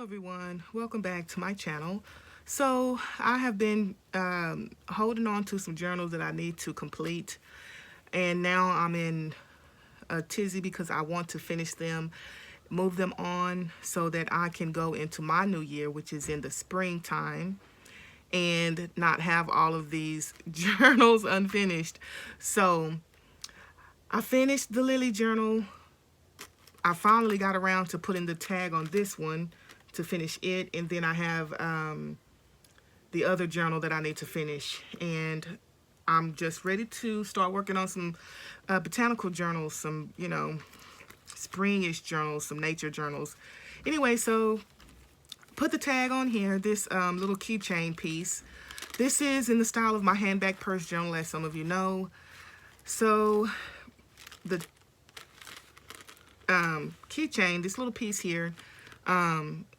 everyone, welcome back to my channel. So I have been holding on to some journals that I need to complete, and now I'm in a tizzy because I want to finish them, move them on so that I can go into my new year, which is in the springtime, and not have all of these journals unfinished. So I finished the Lily journal. I finally got around to putting the tag on this one to finish it, and then I have the other journal that I need to finish, and I'm just ready to start working on some botanical journals, some springish journals, some nature journals. Anyway, so put the tag on here, this little keychain piece. This is in the style of my handbag purse journal, as some of you know. So the keychain, this little piece here,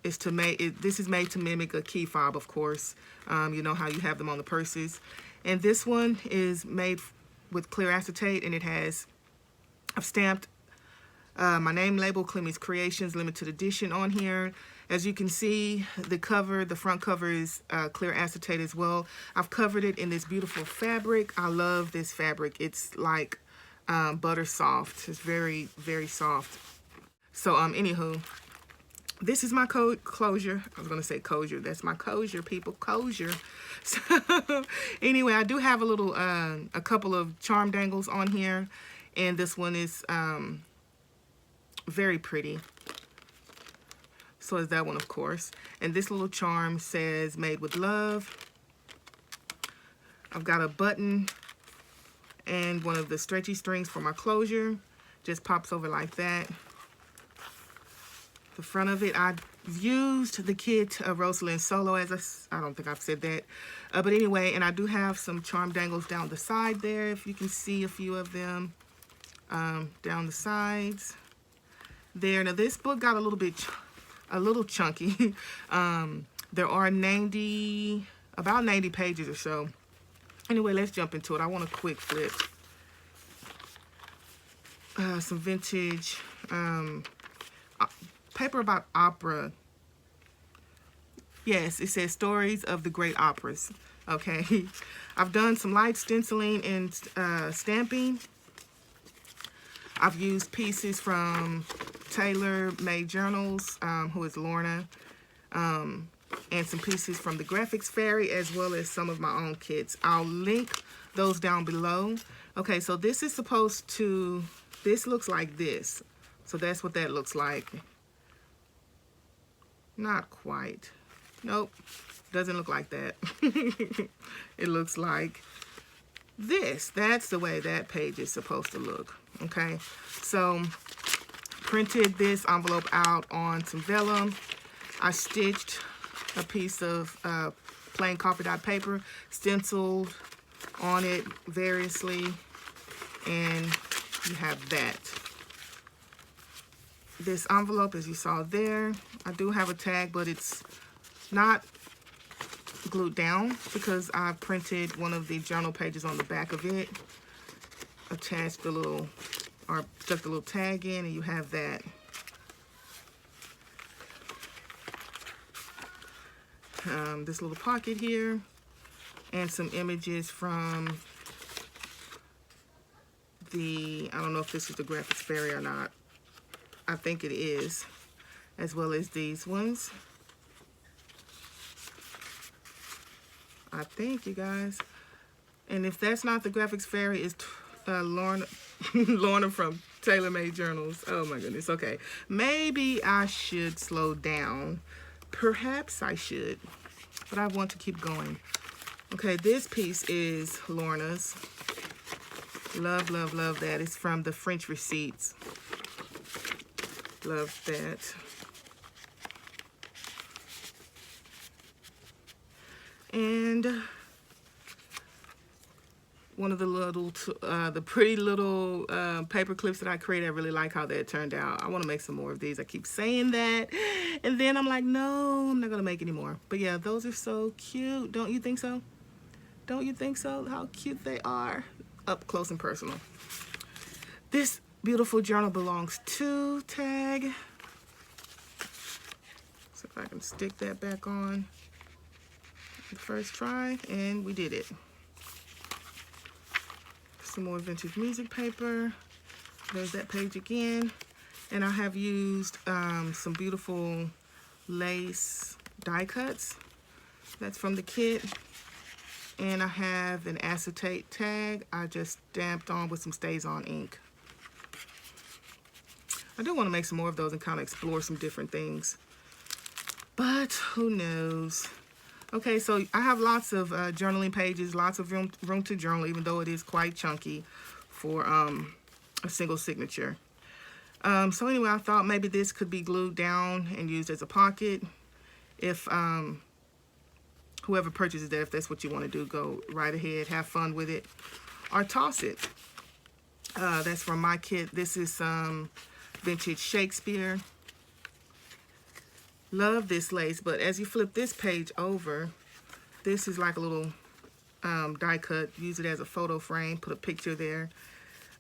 is to make this is made to mimic a key fob, of course. You know how you have them on the purses, and this one is made with clear acetate, and I've stamped my name label, Clemmy's Creations Limited Edition, on here. As you can see, the front cover is clear acetate as well. I've covered it in this beautiful fabric. I love this fabric. It's like butter soft. It's very, very soft. So anywho, this is my closure. I was gonna say closure. That's my closure, people. Closure. So anyway, I do have a couple of charm dangles on here, and this one is very pretty. So is that one, of course. And this little charm says "Made with Love." I've got a button and one of the stretchy strings for my closure. Just pops over like that. The front of it, I've used the kit Rosalin Solo, as I don't think I've said that. But anyway, and I do have some charm dangles down the side there, if you can see a few of them down the sides there. Now this book got a little chunky. There are about 90 pages or so. Anyway, let's jump into it. I want a quick flip. Some vintage paper about opera. Yes, it says Stories of the Great Operas. Okay. I've done some light stenciling and stamping. I've used pieces from TaylorMadeJournals, who is Lorna, and some pieces from the Graphics Fairy, as well as some of my own kits. I'll link those down below. Okay, so this looks like this. So that's what that looks like. Not quite. Nope, doesn't look like that. It looks like this. That's the way that page is supposed to look. Okay, so printed this envelope out on some vellum. I stitched a piece of plain coffee dot paper, stenciled on it variously, and you have that. This envelope, as you saw there, I do have a tag, but it's not glued down because I printed one of the journal pages on the back of it, attached stuck the little tag in, and you have that. This little pocket here, and some images from I don't know if this is the Graphics Fairy or not. I think it is, as well as these ones. I think, you guys. And if that's not the Graphics Fairy, it's Lorna from TaylorMadeJournals. Oh my goodness. Okay, maybe I should slow down. Perhaps I should, but I want to keep going. Okay, this piece is Lorna's. Love, love, love that. It's from the French Receipts. Love that. And one of the pretty little paper clips that I created. I really like how that turned out. I want to make some more of these. I keep saying that, and then I'm like, no, I'm not gonna make any more. But yeah, those are so cute. Don't you think so? Don't you think so? How cute they are, up close and personal. This beautiful journal belongs to tag. So If I can stick that back on the first try, and we did it. Some more vintage music paper. There's that page again. And I have used some beautiful lace die cuts. That's from the kit. And I have an acetate tag I just stamped on with some Stays On ink. I do want to make some more of those and kind of explore some different things, but who knows. Okay, so I have lots of journaling pages, lots of room to journal, even though it is quite chunky for a single signature. So anyway, I thought maybe this could be glued down and used as a pocket. If whoever purchases that, if that's what you want to do, go right ahead, have fun with it, or toss it. That's from my kit. This is some vintage Shakespeare. Love this lace, but as you flip this page over, this is like a little die cut. Use it as a photo frame, put a picture there.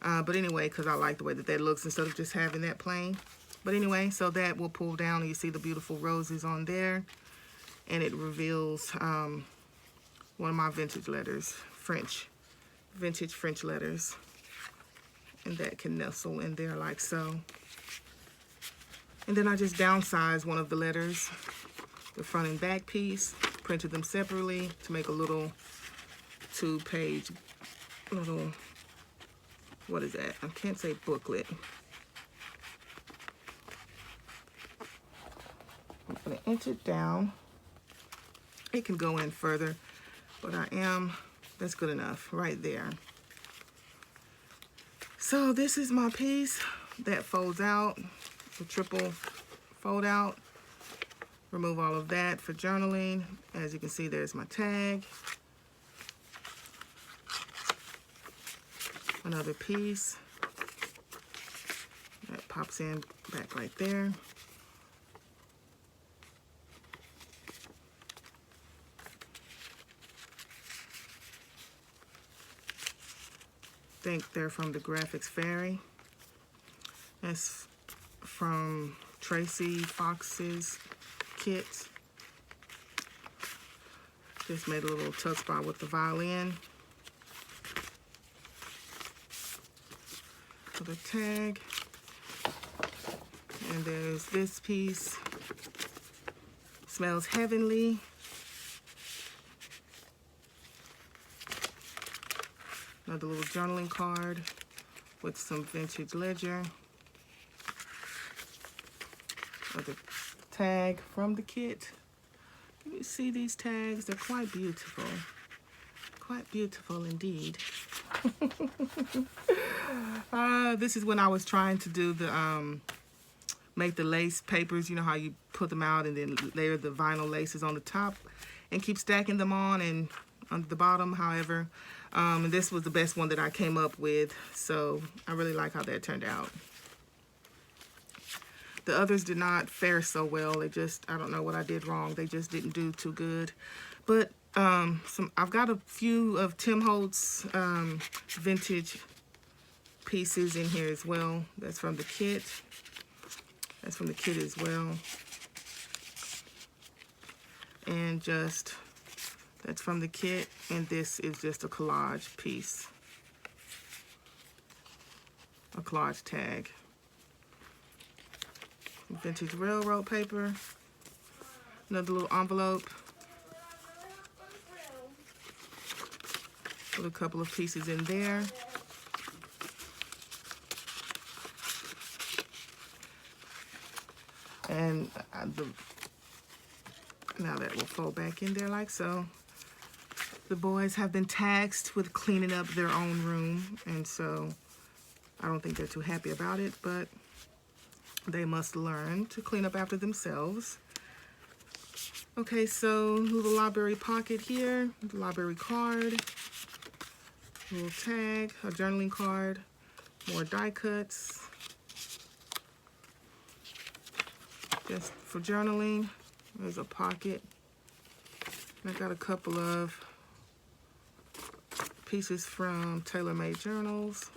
But anyway, because I like the way that that looks instead of just having that plain. But anyway, so that will pull down and you see the beautiful roses on there. And it reveals one of my vintage letters, vintage French letters. And that can nestle in there like so. And then I just downsized one of the letters, the front and back piece, printed them separately to make a little 2-page, little, what is that? I can't say booklet. I'm gonna inch it down. It can go in further, but that's good enough right there. So this is my piece that folds out. The triple fold out. Remove all of that for journaling. As you can see, there's my tag. Another piece that pops in back right there. I think they're from the Graphics Fairy. That's from Tracy Fox's kit. Just made a little tuck spot with the violin. For the tag. And there's this piece. Smells heavenly. Another little journaling card with some vintage ledger. Another tag from the kit. Can you see these tags? They're quite beautiful. Quite beautiful indeed. This is when I was trying to do the make the lace papers. You know how you put them out and then layer the vinyl laces on the top and keep stacking them on and on the bottom, however. And this was the best one that I came up with, so I really like how that turned out. The others did not fare so well. They just, I don't know what I did wrong. They just didn't do too good. But I've got a few of Tim Holtz vintage pieces in here as well. That's from the kit. That's from the kit as well. And just, that's from the kit. And this is just a collage piece. A collage tag. Vintage railroad paper. Another little envelope. Put a couple of pieces in there. And now that will fold back in there like so. The boys have been tasked with cleaning up their own room, and so I don't think they're too happy about it, but they must learn to clean up after themselves. Okay, so little library pocket here, library card, little tag, a journaling card, more die cuts, just for journaling. There's a pocket. And I got a couple of pieces from TaylorMadeJournals.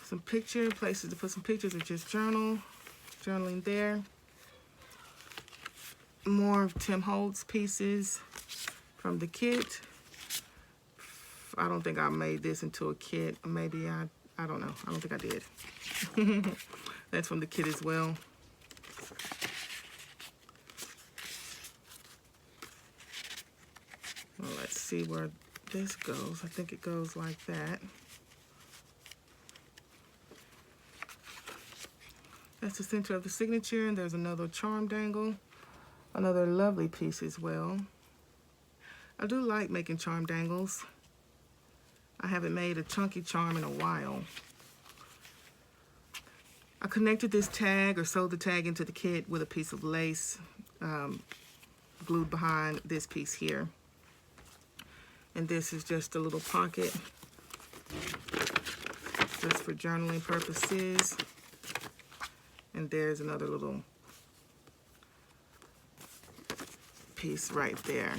Some picture, places to put some pictures, or just journaling there. More Tim Holtz pieces from the kit. I don't think I made this into a kit. Maybe I don't know. I don't think I did. That's from the kit as well. Well, let's see where this goes. I think it goes like that. That's the center of the signature, and there's another charm dangle. Another lovely piece as well. I do like making charm dangles. I haven't made a chunky charm in a while. I connected this tag, or sewed the tag into the kit with a piece of lace glued behind this piece here. And this is just a little pocket, just for journaling purposes. And there's another little piece right there.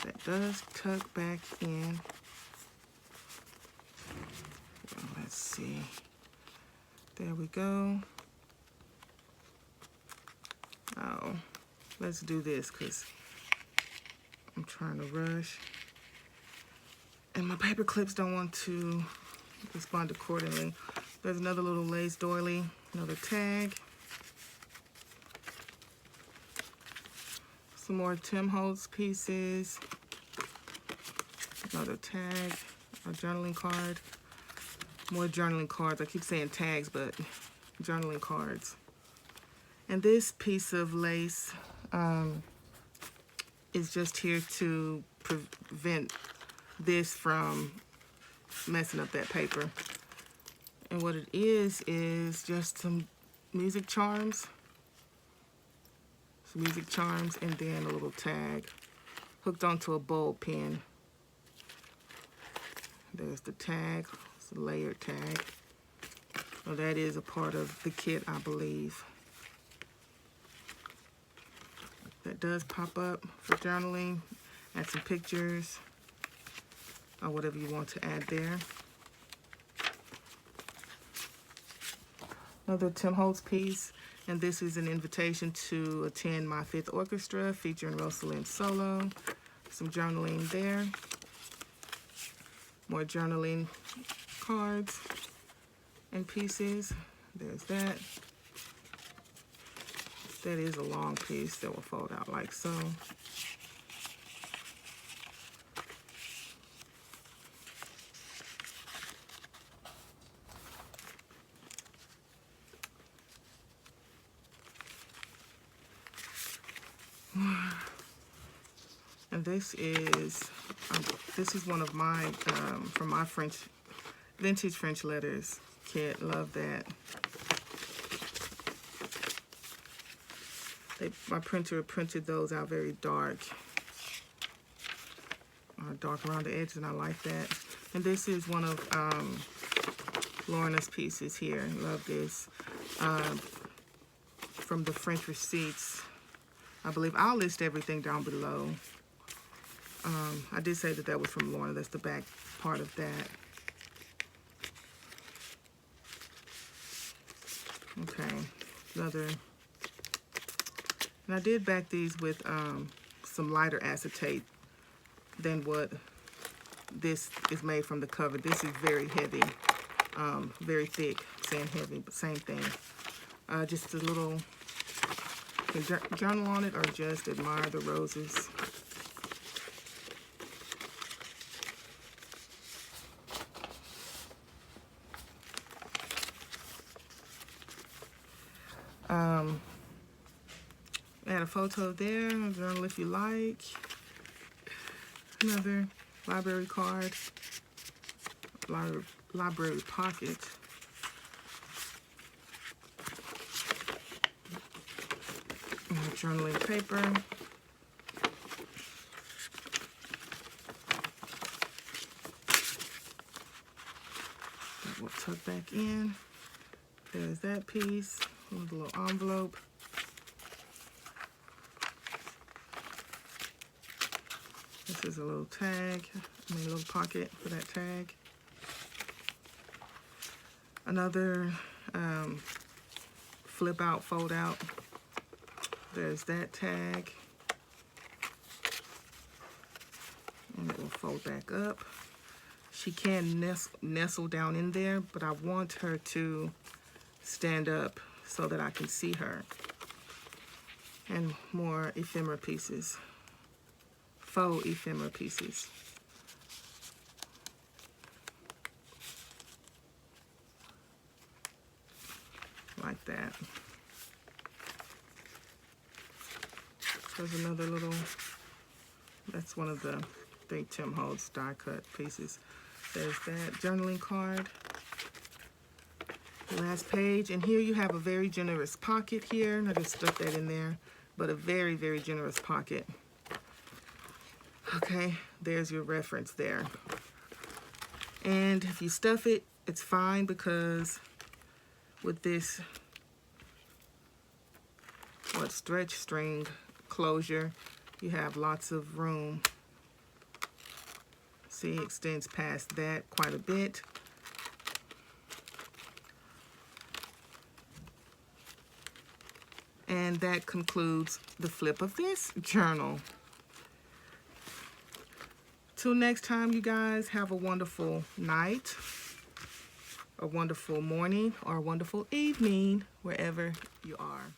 That does tuck back in. Well, let's see. There we go. Oh, let's do this because I'm trying to rush. And my paper clips don't want to respond accordingly. There's another little lace doily, another tag. Some more Tim Holtz pieces. Another tag, a journaling card. More journaling cards. I keep saying tags, but journaling cards. And this piece of lace is just here to prevent this from messing up that paper. And what it is just some music charms. Some music charms, and then a little tag hooked onto a bulb pin. There's the tag. It's a layered tag. Well, that is a part of the kit, I believe. That does pop up for journaling. Add some pictures or whatever you want to add there. Another Tim Holtz piece, and this is an invitation to attend my 5th orchestra featuring Rosalin solo. Some journaling there. More journaling cards and pieces. There's that. That is a long piece that will fold out like so. And this is one of my from my vintage French letters kit. Love that. My printer printed those out very dark, dark around the edges, and I like that. And this is one of Lorna's pieces here. Love this. From the French receipts, I believe. I'll list everything down below. I did say that was from Lorna. That's the back part of that. Okay, another. And I did back these with some lighter acetate than what this is made from the cover. This is very heavy, very thick, saying heavy, but same thing. Just a little, you can journal on it or just admire the roses. Add a photo there, journal if you like. Another library card, library pocket. Journaling paper. That will tuck back in. There's that piece with a little envelope. This is a little tag, a little pocket for that tag. Another flip out, fold out. There's that tag. And it will fold back up. She can nestle down in there, but I want her to stand up so that I can see her. And more ephemera pieces, faux ephemera pieces. Like that. There's another little, that's one of the, I think Tim Holtz die cut pieces. There's that journaling card. Last page, and here you have a very generous pocket here. I just stuck that in there, but a very, very generous pocket. Okay, there's your reference there. And if you stuff it, it's fine, because with this stretch string closure, you have lots of room. See, it extends past that quite a bit. And that concludes the flip of this journal. Till next time, you guys, have a wonderful night, a wonderful morning, or a wonderful evening, wherever you are.